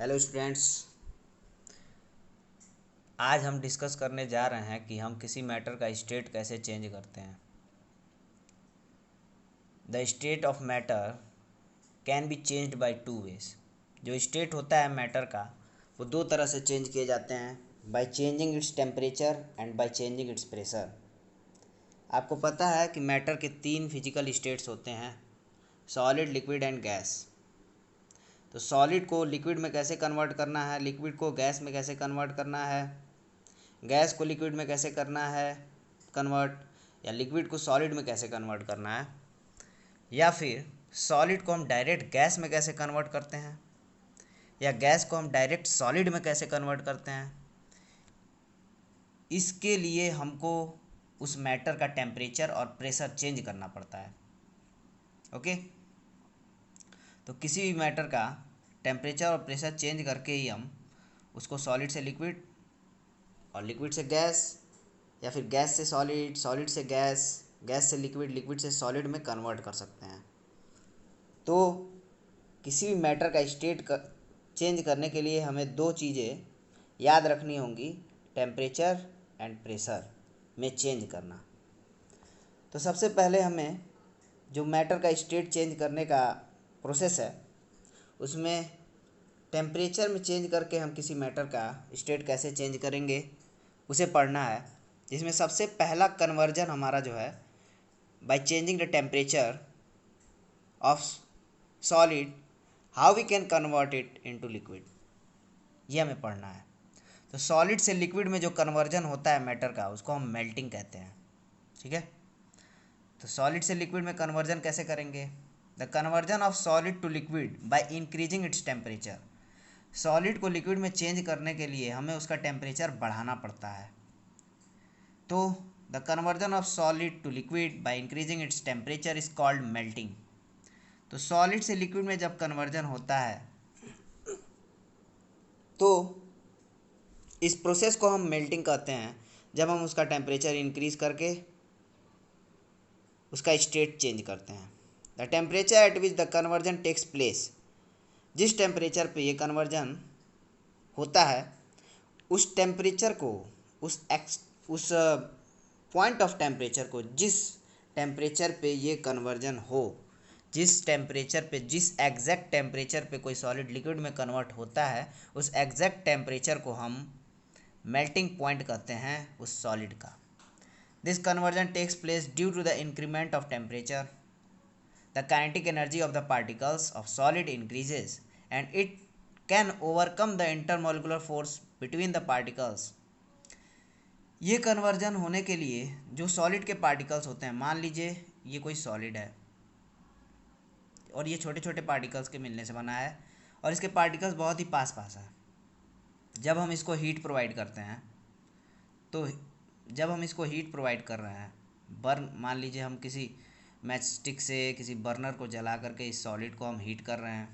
Hello students. आज हम discuss करने जा रहे हैं कि हम किसी मैटर का स्टेट कैसे चेंज करते हैं। The state of matter can be changed by two ways. जो स्टेट होता है मैटर का वो दो तरह से चेंज किए जाते हैं, by changing its temperature and by changing it's pressure. आपको पता है कि मैटर के तीन फिजिकल स्टेट्स होते हैं, सॉलिड, लिक्विड एंड गैस। तो सॉलिड को लिक्विड में कैसे कन्वर्ट करना है, लिक्विड को गैस में कैसे कन्वर्ट करना है, गैस को लिक्विड में कैसे करना है कन्वर्ट, या लिक्विड को सॉलिड में कैसे कन्वर्ट करना है, या फिर सॉलिड को हम डायरेक्ट गैस में कैसे कन्वर्ट करते हैं, या गैस को हम डायरेक्ट सॉलिड में कैसे कन्वर्ट करते हैं। इसके लिए हमको उस मैटर का टेम्परेचर और प्रेशर चेंज करना पड़ता है। ओके, तो किसी भी मैटर का टेम्परेचर और प्रेशर चेंज करके ही हम उसको सॉलिड से लिक्विड और लिक्विड से गैस, या फिर गैस से सॉलिड, सॉलिड से गैस, गैस से लिक्विड, लिक्विड से सॉलिड में कन्वर्ट कर सकते हैं। तो किसी भी मैटर का स्टेट चेंज करने के लिए हमें दो चीज़ें याद रखनी होंगी, टेम्परेचर एंड प्रेशर में चेंज करना। तो सबसे पहले हमें जो मैटर का स्टेट चेंज करने का प्रोसेस है उसमें टेम्परेचर में चेंज करके हम किसी मैटर का स्टेट कैसे चेंज करेंगे उसे पढ़ना है। जिसमें सबसे पहला कन्वर्जन हमारा जो है, by changing the temperature of solid, how we can convert it into liquid, ये हमें पढ़ना है। तो सॉलिड से लिक्विड में जो कन्वर्जन होता है मैटर का उसको हम मेल्टिंग कहते हैं। ठीक है, तो सॉलिड से लिक्विड में कन्वर्जन कैसे करेंगे? The conversion of solid to liquid by increasing its temperature. Solid को लिक्विड में चेंज करने के लिए हमें उसका टेम्परेचर बढ़ाना पड़ता है। तो the conversion of solid to liquid by increasing its temperature is called melting. तो सॉलिड से लिक्विड में जब कन्वर्जन होता है तो इस प्रोसेस को हम मेल्टिंग कहते हैं, जब हम उसका टेम्परेचर इंक्रीज करके उसका स्टेट चेंज करते हैं। The temperature at which the conversion takes place, जिस टेम्परेचर पे ये कन्वर्जन होता है उस टेम्परेचर को, उस पॉइंट ऑफ टेम्परेचर को, जिस टेम्परेचर पे ये कन्वर्जन हो, जिस टेम्परेचर पे, जिस एग्जैक्ट टेम्परेचर पे कोई सॉलिड लिक्विड में कन्वर्ट होता है उस एग्जैक्ट टेम्परेचर को हम मेल्टिंग पॉइंट कहते हैं उस सॉलिड का। This conversion takes place due to the increment of temperature. The kinetic energy of the particles of solid increases and it can overcome the intermolecular force between the particles. ये conversion होने के लिए जो solid के particles होते हैं, मान लीजिए ये कोई सॉलिड है और ये छोटे छोटे पार्टिकल्स के मिलने से बना है और इसके पार्टिकल्स बहुत ही पास पास हैं। जब हम इसको हीट प्रोवाइड करते हैं तो जब हम इसको हीट प्रोवाइड कर रहे हैं, बर्न, मान लीजिए हम किसी मैच स्टिक से किसी बर्नर को जला करके इस सॉलिड को हम हीट कर रहे हैं,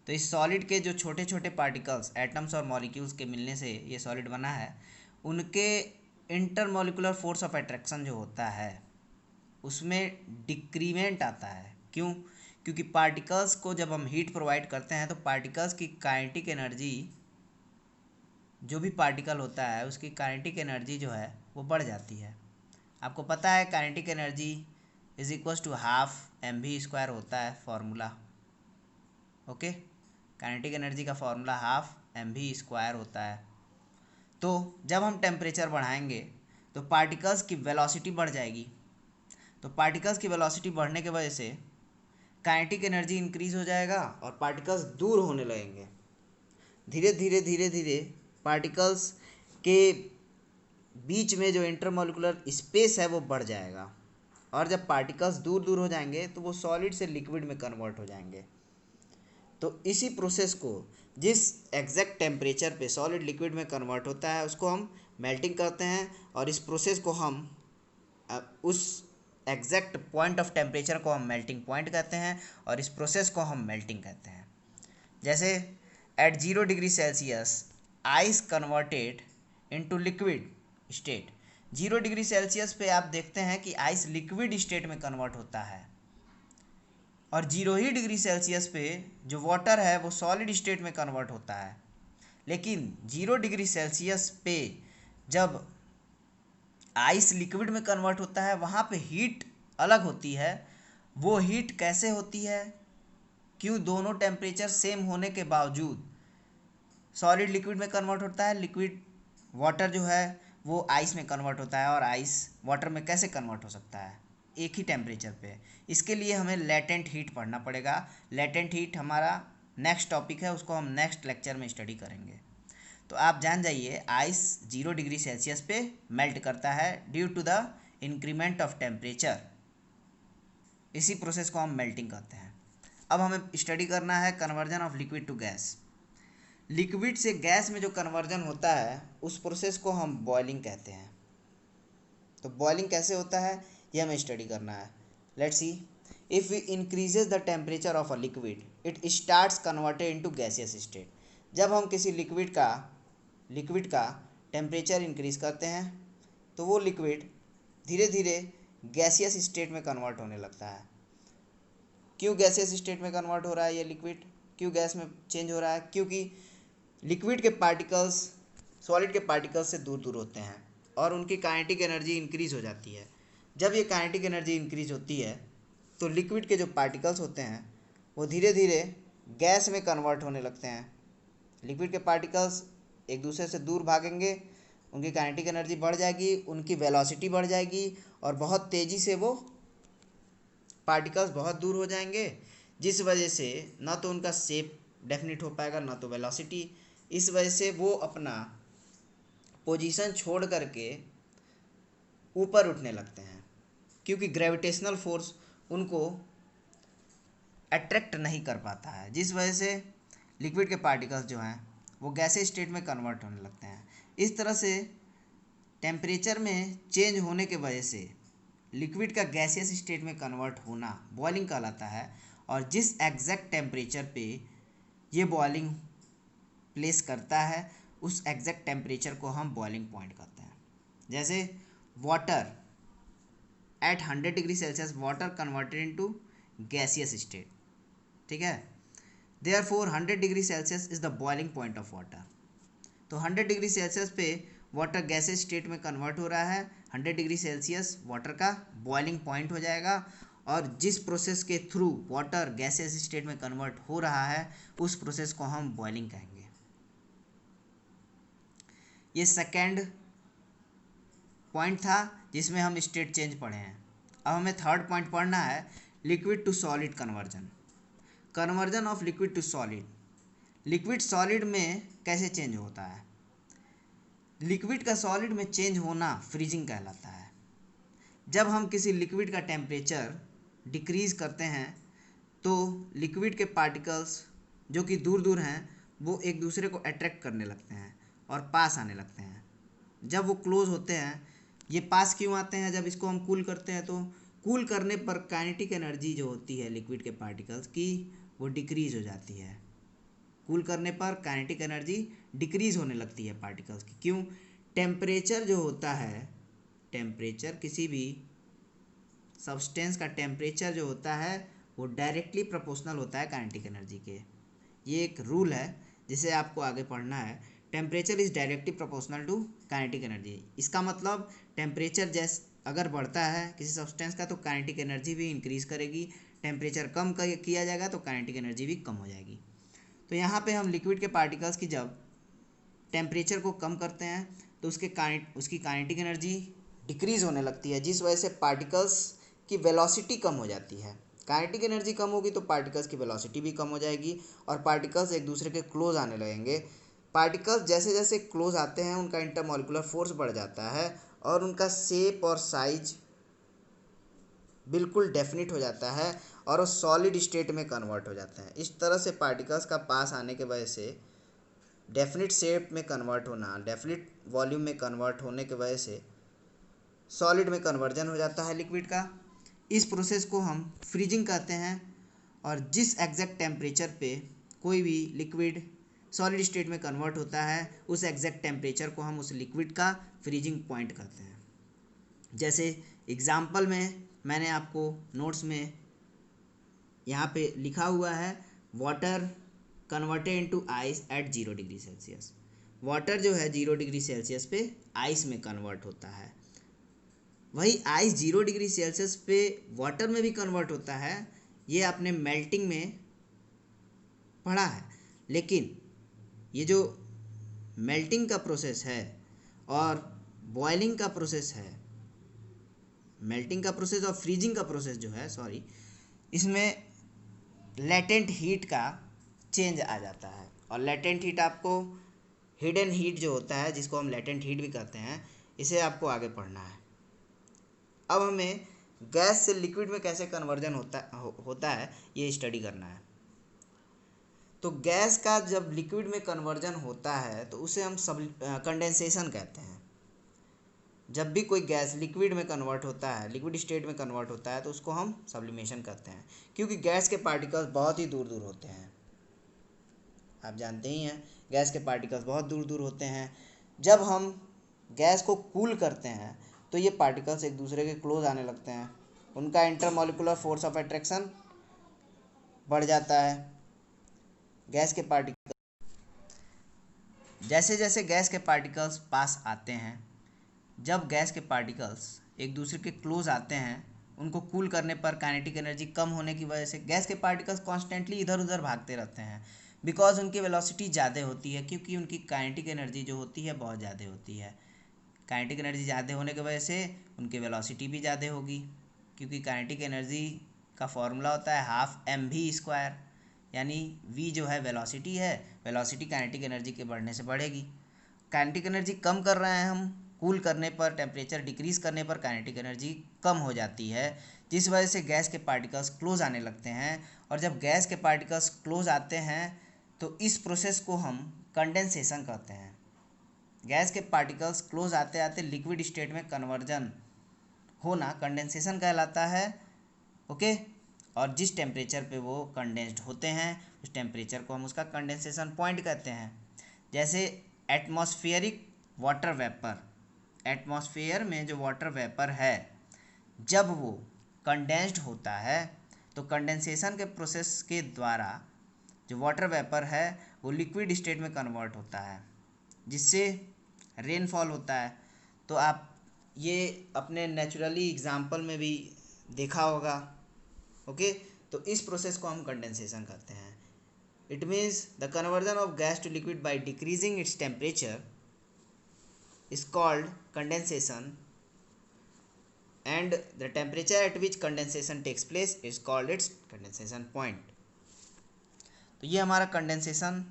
तो इस सॉलिड के जो छोटे छोटे पार्टिकल्स, एटम्स और मॉलिक्यूल्स के मिलने से ये सॉलिड बना है, उनके इंटरमोलिकुलर फोर्स ऑफ अट्रैक्शन जो होता है उसमें डिक्रीमेंट आता है। क्यों? क्योंकि पार्टिकल्स को जब हम हीट प्रोवाइड करते हैं तो पार्टिकल्स की काइनेटिक एनर्जी, जो भी पार्टिकल होता है उसकी काइनेटिक एनर्जी जो है वो बढ़ जाती है। आपको पता है kinetic energy is equals to half M V square होता है फॉर्मूला। ओके, काइनेटिक एनर्जी का formula half M V square होता है। तो जब हम टेम्परेचर बढ़ाएंगे तो पार्टिकल्स की वेलोसिटी बढ़ जाएगी। तो पार्टिकल्स की वेलोसिटी बढ़ने की वजह से काइनेटिक एनर्जी इंक्रीज हो जाएगा और पार्टिकल्स दूर होने लगेंगे। धीरे धीरे धीरे धीरे पार्टिकल्स के बीच में जो इंटरमोलिकुलर स्पेस है वो बढ़ जाएगा और जब पार्टिकल्स दूर दूर हो जाएंगे तो वो सॉलिड से लिक्विड में कन्वर्ट हो जाएंगे। तो इसी प्रोसेस को, जिस एग्जैक्ट टेम्परेचर पे सॉलिड लिक्विड में कन्वर्ट होता है उसको हम मेल्टिंग कहते हैं और इस प्रोसेस को हम उस एग्जैक्ट पॉइंट ऑफ टेम्परेचर को हम मेल्टिंग पॉइंट कहते हैं और इस प्रोसेस को हम मेल्टिंग कहते हैं। जैसे at 0 degree Celsius ice converted into liquid state. 0 degree Celsius पे आप देखते हैं कि आइस लिक्विड स्टेट में कन्वर्ट होता है। और 0 ही डिग्री सेल्सियस पे जो वाटर है वो सॉलिड स्टेट में कन्वर्ट होता है। लेकिन 0 डिग्री सेल्सियस पे जब आइस लिक्विड में कन्वर्ट होता है वहाँ पे हीट अलग होती है। वो हीट कैसे होती है, क्यों दोनों टेम्परेचर सेम होने के बावजूद सॉलिड लिक्विड में कन्वर्ट होता है, लिक्विड वाटर जो है वो आइस में कन्वर्ट होता है, और आइस वाटर में कैसे कन्वर्ट हो सकता है एक ही टेम्परेचर पे। इसके लिए हमें लेटेंट हीट पढ़ना पड़ेगा। लेटेंट हीट हमारा नेक्स्ट टॉपिक है, उसको हम नेक्स्ट लेक्चर में स्टडी करेंगे। तो आप जान जाइए आइस 0 डिग्री सेल्सियस पे मेल्ट करता है due to the increment of temperature. इसी प्रोसेस को हम मेल्टिंग कहते हैं। अब हमें स्टडी करना है conversion of liquid to gas. Liquid से गैस में जो कन्वर्जन होता है उस प्रोसेस को हम बॉइलिंग कहते हैं। तो बॉइलिंग कैसे होता है ये हमें स्टडी करना है। Let's see, if we increases the temperature of a liquid it starts converted into gaseous state. जब हम किसी लिक्विड का टेम्परेचर इंक्रीज करते हैं तो वो लिक्विड धीरे धीरे गैसियस स्टेट में कन्वर्ट होने लगता है। क्यों गैसियस स्टेट में कन्वर्ट हो रहा है ये लिक्विड, क्यों गैस में चेंज हो रहा है? क्योंकि लिक्विड के पार्टिकल्स सॉलिड के पार्टिकल्स से दूर दूर होते हैं और उनकी काइनेटिक एनर्जी इंक्रीज हो जाती है। जब ये काइनेटिक एनर्जी इंक्रीज होती है तो लिक्विड के जो पार्टिकल्स होते हैं वो धीरे धीरे गैस में कन्वर्ट होने लगते हैं। लिक्विड के पार्टिकल्स एक दूसरे से दूर भागेंगे, उनकी काइनेटिक एनर्जी बढ़ जाएगी, उनकी वेलोसिटी बढ़ जाएगी और बहुत तेज़ी से वो पार्टिकल्स बहुत दूर हो जाएंगे, जिस वजह से ना तो उनका शेप डेफिनेट हो पाएगा ना तो वेलोसिटी। इस वजह से वो अपना पोजीशन छोड़ करके ऊपर उठने लगते हैं, क्योंकि ग्रेविटेशनल फोर्स उनको अट्रैक्ट नहीं कर पाता है, जिस वजह से लिक्विड के पार्टिकल्स जो हैं वो गैसीय स्टेट में कन्वर्ट होने लगते हैं। इस तरह से टेम्परेचर में चेंज होने के वजह से लिक्विड का गैसियस स्टेट में कन्वर्ट होना बॉइलिंग कहलाता है। और जिस एग्जैक्ट टेम्परेचर पे ये बॉइलिंग प्लेस करता है उस एग्जैक्ट टेम्परेचर को हम बॉइलिंग पॉइंट कहते हैं। जैसे water at 100 degree Celsius water converted into gaseous state, ठीक है। Therefore 100 degree Celsius is the boiling point of water. तो 100 डिग्री सेल्सियस पे वाटर गैसियस स्टेट में कन्वर्ट हो रहा है, 100 डिग्री सेल्सियस वाटर का बॉइलिंग पॉइंट हो जाएगा। और जिस प्रोसेस के थ्रू वाटर गैसियस स्टेट में कन्वर्ट हो रहा है उस प्रोसेस को हम बॉइलिंग कहेंगे। ये सेकेंड पॉइंट था जिसमें हम स्टेट चेंज पढ़े हैं। अब हमें थर्ड पॉइंट पढ़ना है liquid to solid conversion. Conversion of liquid to solid. Liquid solid में कैसे चेंज होता है? लिक्विड का सॉलिड में चेंज होना फ्रीजिंग कहलाता है। जब हम किसी लिक्विड का टेम्परेचर डिक्रीज़ करते हैं तो लिक्विड के पार्टिकल्स जो कि दूर दूर हैं वो एक दूसरे को अट्रैक्ट करने लगते हैं और पास आने लगते हैं। जब वो क्लोज होते हैं, ये पास क्यों आते हैं? जब इसको हम कूल करते हैं तो कूल करने पर काइनेटिक एनर्जी जो होती है लिक्विड के पार्टिकल्स की वो डिक्रीज़ हो जाती है। कूल करने पर काइनेटिक एनर्जी डिक्रीज़ होने लगती है पार्टिकल्स की। क्यों? टेम्परेचर जो होता है, टेम्परेचर किसी भी सब्सटेंस का टेम्परेचर जो होता है वो डायरेक्टली प्रोपोर्शनल होता है काइनेटिक एनर्जी के। ये एक रूल है जिसे आपको आगे पढ़ना है। Temperature is directly proportional to kinetic energy. इसका मतलब टेम्परेचर जैसे अगर बढ़ता है किसी सब्सटेंस का तो काइनेटिक एनर्जी भी इंक्रीज़ करेगी, टेम्परेचर कम किया जाएगा तो काइनेटिक एनर्जी भी कम हो जाएगी। तो यहाँ पे हम लिक्विड के पार्टिकल्स की जब टेम्परेचर को कम करते हैं तो उसकी काइनेटिक एनर्जी डिक्रीज़ होने लगती है, जिस वजह से पार्टिकल्स की वेलोसिटी कम हो जाती है। काइनेटिक एनर्जी कम होगी तो पार्टिकल्स की वेलोसिटी भी कम हो जाएगी और पार्टिकल्स एक दूसरे के क्लोज आने लगेंगे। पार्टिकल्स जैसे जैसे क्लोज आते हैं उनका इंटरमॉलिक्यूलर फोर्स बढ़ जाता है और उनका शेप और साइज बिल्कुल डेफिनिट हो जाता है और वो सॉलिड स्टेट में कन्वर्ट हो जाते हैं। इस तरह से पार्टिकल्स का पास आने के वजह से डेफिनिट शेप में कन्वर्ट होना, डेफिनिट वॉल्यूम में कन्वर्ट होने की वजह से सॉलिड में कन्वर्जन हो जाता है लिक्विड का। इस प्रोसेस को हम फ्रीजिंग कहते हैं। और जिस एग्जैक्ट टेम्परेचर पे कोई भी लिक्विड सॉलिड स्टेट में कन्वर्ट होता है उस एग्जैक्ट टेम्परेचर को हम उस लिक्विड का फ्रीजिंग पॉइंट कहते हैं। जैसे एग्जाम्पल में मैंने आपको नोट्स में यहाँ पे लिखा हुआ है water converted into ice eight 0 degree Celsius. Water जो है 0 डिग्री सेल्सियस पे आइस में कन्वर्ट होता है। वही आइस 0 डिग्री सेल्सियस पे वाटर में भी कन्वर्ट होता है, ये आपने मेल्टिंग में पढ़ा है। लेकिन ये जो मेल्टिंग का प्रोसेस है और बॉइलिंग का प्रोसेस है, मेल्टिंग का प्रोसेस और फ्रीजिंग का प्रोसेस जो है, सॉरी, इसमें लेटेंट हीट का चेंज आ जाता है। और लेटेंट हीट आपको, हिडन हीट जो होता है जिसको हम लेटेंट हीट भी कहते हैं, इसे आपको आगे पढ़ना है। अब हमें गैस से लिक्विड में कैसे कन्वर्जन होता है ये स्टडी करना है। तो गैस का जब लिक्विड में कन्वर्जन होता है तो उसे हम कंडेंसेशन कहते हैं। जब भी कोई गैस लिक्विड में कन्वर्ट होता है, लिक्विड स्टेट में कन्वर्ट होता है, तो उसको हम सब्लिमेशन कहते हैं। क्योंकि गैस के पार्टिकल्स बहुत ही दूर दूर होते हैं, आप जानते ही हैं गैस के पार्टिकल्स बहुत दूर दूर होते हैं। जब हम गैस को कूल करते हैं तो ये पार्टिकल्स एक दूसरे के क्लोज आने लगते हैं, उनका इंटरमॉलिक्यूलर फोर्स ऑफ अट्रैक्शन बढ़ जाता है। गैस के पार्टिकल, जैसे जैसे गैस के पार्टिकल्स पास आते हैं, जब गैस के पार्टिकल्स एक दूसरे के क्लोज आते हैं, उनको कूल करने पर काइनेटिक एनर्जी कम होने की वजह से गैस के पार्टिकल्स कॉन्स्टेंटली इधर उधर भागते रहते हैं। बिकॉज उनकी वेलोसिटी ज़्यादा होती है, क्योंकि उनकी काइनेटिक एनर्जी जो होती है बहुत ज़्यादा होती है। काइनेटिक एनर्जी ज़्यादा होने की वजह से उनकी वेलोसिटी भी ज़्यादा होगी, क्योंकि काइनेटिक एनर्जी का फॉर्मूला होता है हाफ mv², यानी v जो है वेलोसिटी है, वेलोसिटी काइनेटिक एनर्जी के बढ़ने से बढ़ेगी। काइनेटिक एनर्जी कम कर रहे हैं हम, कूल करने पर, टेम्परेचर डिक्रीज़ करने पर काइनेटिक एनर्जी कम हो जाती है, जिस वजह से गैस के पार्टिकल्स क्लोज आने लगते हैं। और जब गैस के पार्टिकल्स क्लोज आते हैं तो इस प्रोसेस को हम कंडेंसेशन कहते हैं। गैस के पार्टिकल्स क्लोज आते आते लिक्विड स्टेट में कन्वर्जन होना कंडेंसेशन कहलाता है। ओके, और जिस टेम्परेचर पे वो कंडेंस्ड होते हैं उस टेम्परेचर को हम उसका कंडेंसेशन पॉइंट कहते हैं। जैसे एटमॉस्फेरिक वाटर वेपर, एटमॉस्फेयर में जो वाटर वेपर है, जब वो कंडेंस्ड होता है तो कंडेंसेशन के प्रोसेस के द्वारा जो वाटर वेपर है वो लिक्विड स्टेट में कन्वर्ट होता है, जिससे रेनफॉल होता है। तो आप ये अपने नेचुरली एग्जाम्पल में भी देखा होगा। ओके, तो इस प्रोसेस को हम कंडेंसेशन कहते हैं। It means the conversion of gas to liquid by decreasing its temperature is called condensation, and the temperature at which condensation takes place is called its condensation point. तो ये हमारा condensation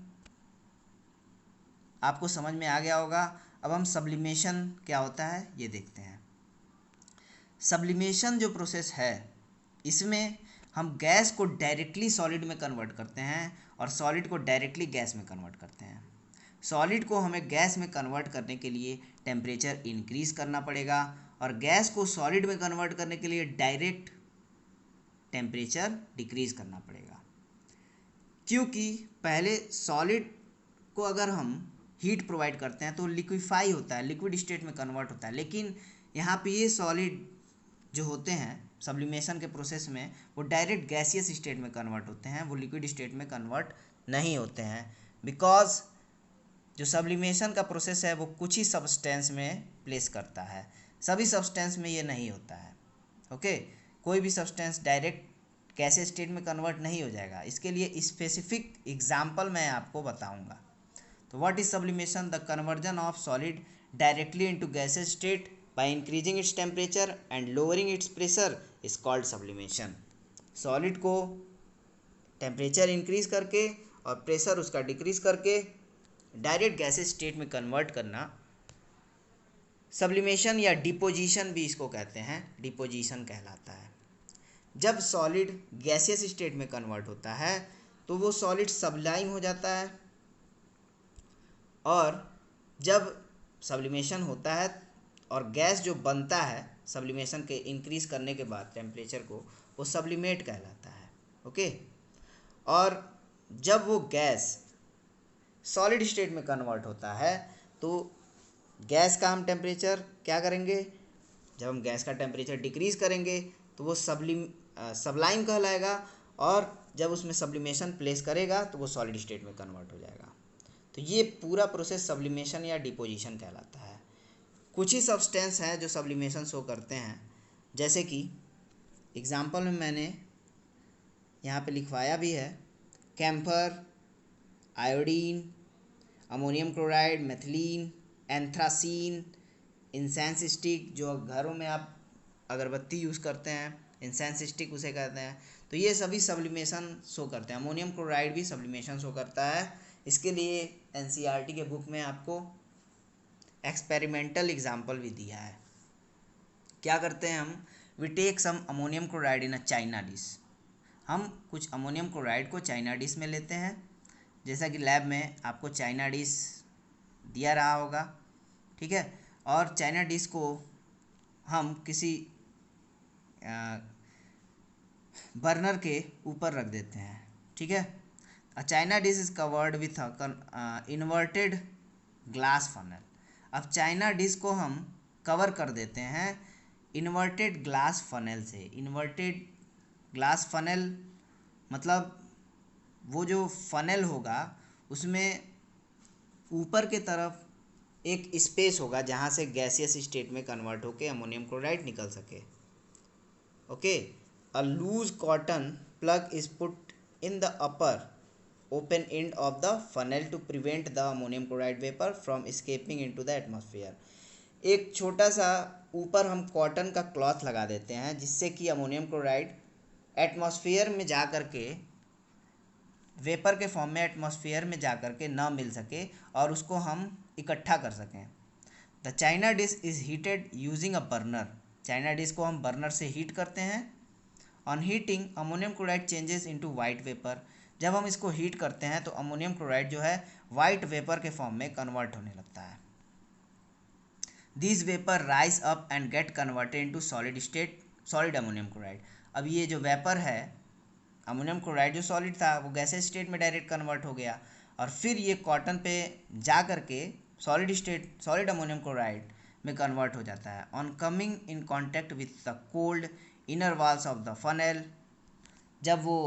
आपको समझ में आ गया होगा। अब हम सब्लिमेशन क्या होता है ये देखते हैं। सब्लिमेशन जो प्रोसेस है, इसमें हम गैस को डायरेक्टली सॉलिड में कन्वर्ट करते हैं और सॉलिड को डायरेक्टली गैस में कन्वर्ट करते हैं। सॉलिड को हमें गैस में कन्वर्ट करने के लिए टेम्परेचर इंक्रीज़ करना पड़ेगा, और गैस को सॉलिड में कन्वर्ट करने के लिए डायरेक्ट टेम्परेचर डिक्रीज़ करना पड़ेगा। क्योंकि पहले सॉलिड को अगर हम हीट प्रोवाइड करते हैं तो लिक्विफाई होता है, लिक्विड स्टेट में कन्वर्ट होता है। लेकिन यहाँ पे ये सॉलिड जो होते हैं सब्लिमेशन के प्रोसेस में, वो डायरेक्ट गैसियस स्टेट में कन्वर्ट होते हैं, वो लिक्विड स्टेट में कन्वर्ट नहीं होते हैं। बिकॉज जो सब्लिमेशन का प्रोसेस है वो कुछ ही सब्सटेंस में प्लेस करता है, सभी सब्सटेंस में ये नहीं होता है। ओके, कोई भी सब्सटेंस डायरेक्ट गैसियस स्टेट में कन्वर्ट नहीं हो जाएगा। इसके लिए स्पेसिफिक एग्जाम्पल मैं आपको बताऊंगा। तो what is sublimation? The conversion of solid directly into gaseous state by increasing its temperature and lowering it's pressure is called sublimation. Solid को टेम्परेचर इंक्रीज करके और प्रेशर उसका डिक्रीज करके डायरेक्ट गैसेस स्टेट में कन्वर्ट करना sublimation या deposition भी इसको कहते हैं, डिपोजिशन कहलाता है। जब सॉलिड गैसियस स्टेट में कन्वर्ट होता है तो वो सॉलिड सब्लाइम हो जाता है, और जब सब्लिमेशन होता है और गैस जो बनता है सब्लिमेशन के इंक्रीज करने के बाद टेम्परेचर को, वो सब्लिमेट कहलाता है। ओके, और जब वो गैस सॉलिड स्टेट में कन्वर्ट होता है तो गैस का हम टेम्परेचर क्या करेंगे, जब हम गैस का टेम्परेचर डिक्रीज़ करेंगे तो वो सब्लाइम कहलाएगा, और जब उसमें सब्लिमेशन प्लेस करेगा तो वो सॉलिड स्टेट में कन्वर्ट हो जाएगा। तो ये पूरा प्रोसेस सब्लिमेशन या डिपोजिशन कहलाता है। कुछ ही सब्सटेंस हैं जो सब्लिमेशन शो करते हैं, जैसे कि एग्जाम्पल में मैंने यहाँ पे लिखवाया भी है, camphor, iodine, ammonium chloride, methylene, anthracene, incense stick, जो घरों में आप अगरबत्ती यूज़ करते हैं, इंसेंस स्टिक उसे कहते हैं। तो ये सभी सब्लिमेशन शो करते हैं। अमोनियम क्लोराइड भी सब्लिमेशन शो करता है। इसके लिए एनसीईआरटी के बुक में आपको एक्सपेरिमेंटल एग्जाम्पल भी दिया है। क्या करते हैं हम, we take some ammonium chloride in a china dish. हम कुछ अमोनियम क्लोराइड को चाइना डिश में लेते हैं, जैसा कि लैब में आपको चाइना डिश दिया रहा होगा, ठीक है। और चाइना डिश को हम किसी बर्नर के ऊपर रख देते हैं, ठीक है। A china dish is covered with inverted glass funnel. अब चाइना डिश को हम कवर कर देते हैं इन्वर्टेड ग्लास फनल से। इन्वर्टेड ग्लास फनल मतलब वो जो फनल होगा उसमें ऊपर के तरफ एक स्पेस होगा जहाँ से गैसियस स्टेट में कन्वर्ट होकर अमोनियम क्लोराइड निकल सके। Okay, a loose cotton plug is put in the upper open end of the funnel to prevent the ammonium chloride vapor from escaping into the atmosphere। एक छोटा सा ऊपर हम cotton का क्लॉथ लगा देते हैं जिससे कि अमोनियम क्लोराइड एटमॉस्फेयर में जा कर के, वेपर के फॉर्म में एटमॉस्फेयर में जा कर के ना मिल सके और उसको हम इकट्ठा कर सकें। The China dish is heated using a burner. China dish को हम बर्नर से हीट करते हैं। On heating ammonium chloride changes into white vapour. जब हम इसको हीट करते हैं तो अमोनियम क्लोराइड जो है वाइट वेपर के फॉर्म में कन्वर्ट होने लगता है। This vapour rise up and get converted into solid state, solid ammonium chloride. अब ये जो वेपर है अमोनियम क्लोराइड जो सॉलिड था वो गैसेस स्टेट में डायरेक्ट कन्वर्ट हो गया और फिर ये कॉटन पे जा करके solid state, solid ammonium chloride में कन्वर्ट हो जाता है। On coming in contact with the cold inner walls of the funnel, जब वो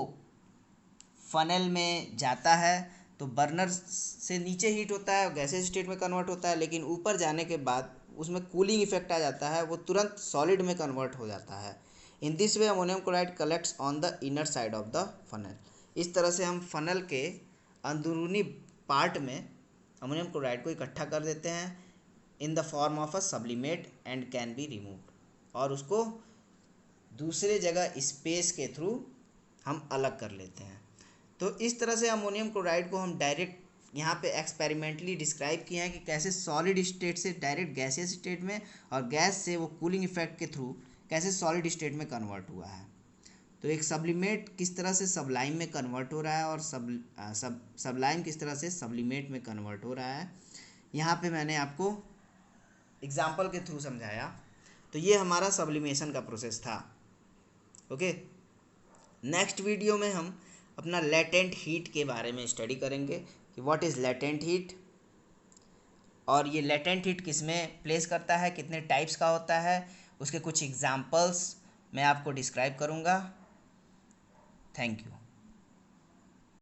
फनल में जाता है तो बर्नर से नीचे हीट होता है, गैसेस स्टेट में कन्वर्ट होता है, लेकिन ऊपर जाने के बाद उसमें कूलिंग इफेक्ट आ जाता है, वो तुरंत सॉलिड में कन्वर्ट हो जाता है। In this way ammonium chloride collects on the inner side of the funnel. इस तरह से हम फनल के अंदरूनी पार्ट में अमोनियम क्लोराइड को इकट्ठा कर देते हैं in the form of a sublimate and can be removed, और उसको दूसरे जगह स्पेस के थ्रू हम अलग कर लेते हैं। तो इस तरह से अमोनियम क्लोराइड को हम डायरेक्ट यहाँ पे एक्सपेरिमेंटली डिस्क्राइब किए हैं कि कैसे सॉलिड स्टेट से डायरेक्ट गैसियस स्टेट में और गैस से वो कूलिंग इफेक्ट के थ्रू कैसे सॉलिड स्टेट में कन्वर्ट हुआ है। तो एक सब्लिमेट किस तरह से सबलाइम में कन्वर्ट हो रहा है और सबलाइम किस तरह से सब्लिमेट में कन्वर्ट हो रहा है, यहाँ पे मैंने आपको एग्जाम्पल के थ्रू समझाया। तो ये हमारा सब्लिमेशन का प्रोसेस था। ओके, नेक्स्ट वीडियो में हम अपना लेटेंट हीट के बारे में स्टडी करेंगे कि व्हाट इज़ लेटेंट हीट, और ये लेटेंट हीट किस में प्लेस करता है, कितने टाइप्स का होता है, उसके कुछ एग्जाम्पल्स मैं आपको डिस्क्राइब करूँगा। Thank you.